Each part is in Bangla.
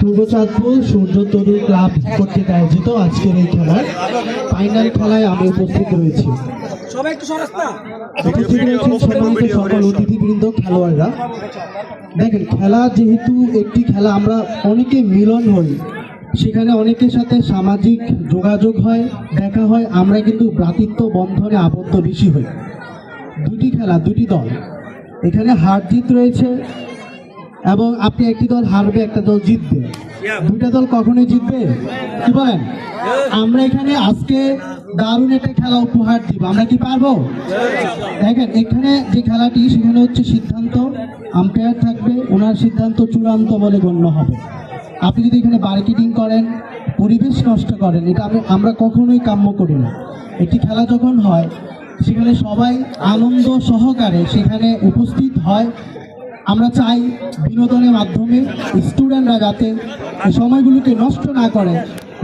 পূর্ব চাঁদপুর সূর্য তরুণ ক্লাব কর্তৃক আয়োজিত আজকের এই খেলার ফাইনাল খেলায় আমি উপস্থিত রয়েছি। উপস্থিত রয়েছেন সম্মানিত সকল অতিথিবৃন্দ, খেলোয়াড়রা। দেখেন, খেলা যেহেতু একটি খেলা, আমরা অনেকে মিলন হই, সেখানে অনেকের সাথে সামাজিক যোগাযোগ হয়, দেখা হয়, আমরা কিন্তু ভ্রাতৃত্ব বন্ধনে আবদ্ধ বেশি হই। দুটি খেলা, দুটি দল, এখানে হার জিত রয়েছে এবং আপনি একটি দল হারবে, একটা দল জিতবে। দুটা দল কখনোই জিতবে কি বলেন? আমরা এখানে আজকে দারুণ একটা খেলা উপহার দিব, আমরা কি পারবো? দেখেন, এখানে যে খেলাটি, সেখানে হচ্ছে সিদ্ধান্ত আম্পায়ার থাকবে, ওনার সিদ্ধান্ত চূড়ান্ত বলে গণ্য হবে। আপনি যদি এখানে মার্কেটিং করেন, পরিবেশ নষ্ট করেন, এটা আমরা কখনোই কাম্য করি না। একটি খেলা যখন হয়, সেখানে সবাই আনন্দ সহকারে সেখানে উপস্থিত হয়। আমরা চাই বিনোদনের মাধ্যমে স্টুডেন্টরা যাতে এই সময়গুলোকে নষ্ট না করে,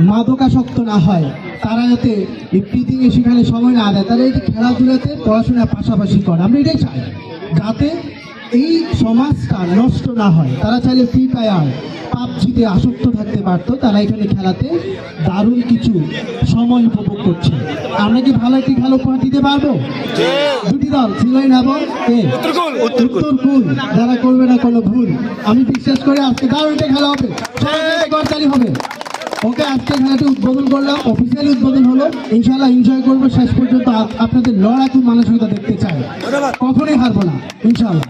মাদকাসক্ত না হয়, তারা যাতে এই প্রীতিকে সেখানে সময় না দেয়, তারা এই খেলাধুলাতে পড়াশোনার পাশাপাশি করে। আমরা এটাই চাই, যাতে এই সমাজটা নষ্ট না হয়। তারা চাইলে ফ্রি ফায়ার, পাবজিতে আসক্ত থাকতে পারতো, তারা এখানে খেলাতে দারুণ কিছু সময় উপভোগ করছে। আমরা কি ভালো একটি খেলা উপহার দিতে পারবো? দুটি দল ছিলই না, উত্তরকুল, যারা করবে না কোনো ভুল। আমি বিশ্বাস করি আজকে দারুণ একটা খেলা হবে, গড়তালি হবে। ওকে, আজকে খেলাটি উদ্বোধন করলাম, অফিসিয়ালি উদ্বোধন হলো। ইনশাল্লাহ এনজয় করবো শেষ পর্যন্ত। আপনাদের লড়াকু মানসিকতা দেখতে চাই, কখনোই হারবো না ইনশাল্লাহ।